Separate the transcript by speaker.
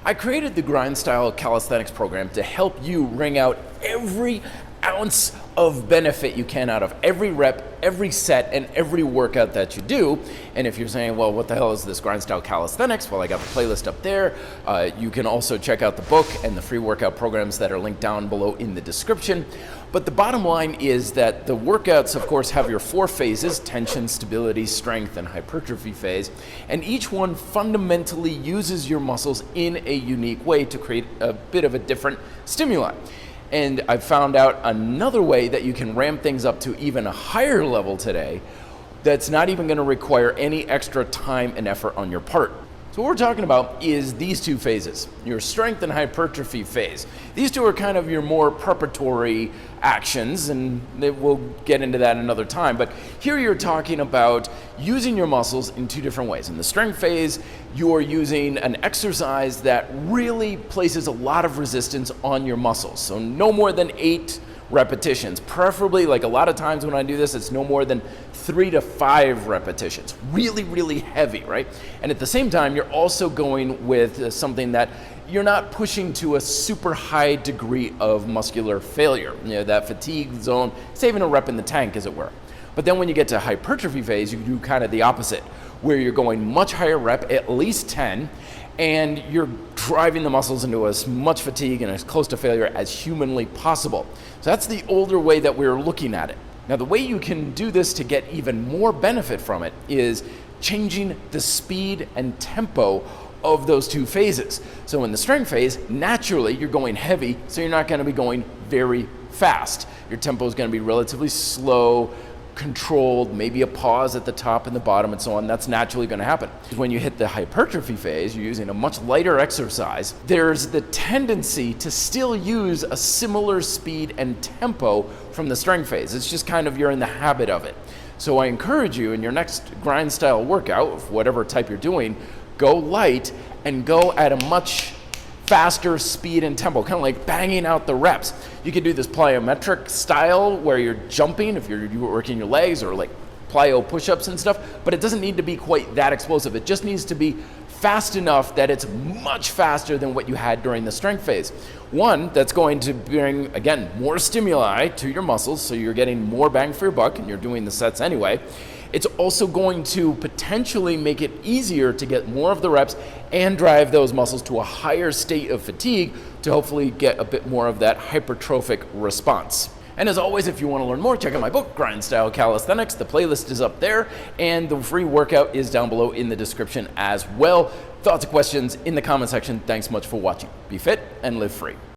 Speaker 1: I created the Grind Style Calisthenics program to help you wring out every ounce of benefit you can out of every rep, every set, and every workout that you do. And if you're saying, well, what the hell is this Grind Style Calisthenics? Well, I got the playlist up there. You can also check out the book and the free workout programs that are linked down below in the description. But the bottom line is that the workouts, of course, have your 4 phases: tension, stability, strength, and hypertrophy phase. And each one fundamentally uses your muscles in a unique way to create a bit of a different stimuli. And I've found out another way that you can ramp things up to even a higher level today that's not even going to require any extra time and effort on your part. So what we're talking about is these 2 phases, your strength and hypertrophy phase. These 2 are kind of your more preparatory actions, and we'll get into that another time. But here you're talking about using your muscles in 2 different ways. In the strength phase, you're using an exercise that really places a lot of resistance on your muscles. So no more than 8 repetitions. Preferably, like a lot of times when I do this, it's no more than 3 to 5 repetitions. Really, really heavy, right? And at the same time, you're also going with something that you're not pushing to a super high degree of muscular failure. You know, that fatigue zone, saving a rep in the tank, as it were. But then when you get to hypertrophy phase, you do kind of the opposite, where you're going much higher rep, at least 10, and you're driving the muscles into as much fatigue and as close to failure as humanly possible. So that's the older way that we're looking at it. Now, the way you can do this to get even more benefit from it is changing the speed and tempo of those 2 phases. So in the strength phase, naturally you're going heavy, so you're not going to be going very fast. Your tempo is going to be relatively slow, controlled, maybe a pause at the top and the bottom and so on. That's naturally going to happen. When you hit the hypertrophy phase, you're using a much lighter exercise. There's the tendency to still use a similar speed and tempo from the strength phase. It's just kind of you're in the habit of it. So I encourage you in your next grind style workout, of whatever type you're doing, go light and go at a much faster speed and tempo, kind of like banging out the reps. You can do this plyometric style where you're jumping if you're working your legs, or like plyo push-ups and stuff, but it doesn't need to be quite that explosive. It just needs to be fast enough that it's much faster than what you had during the strength phase. One, that's going to bring, again, more stimuli to your muscles, so you're getting more bang for your buck, and you're doing the sets anyway. It's also going to potentially make it easier to get more of the reps and drive those muscles to a higher state of fatigue to hopefully get a bit more of that hypertrophic response. And as always, if you want to learn more, check out my book, Grind Style Calisthenics. The playlist is up there, and the free workout is down below in the description as well. Thoughts and questions in the comment section. Thanks much for watching. Be fit and live free.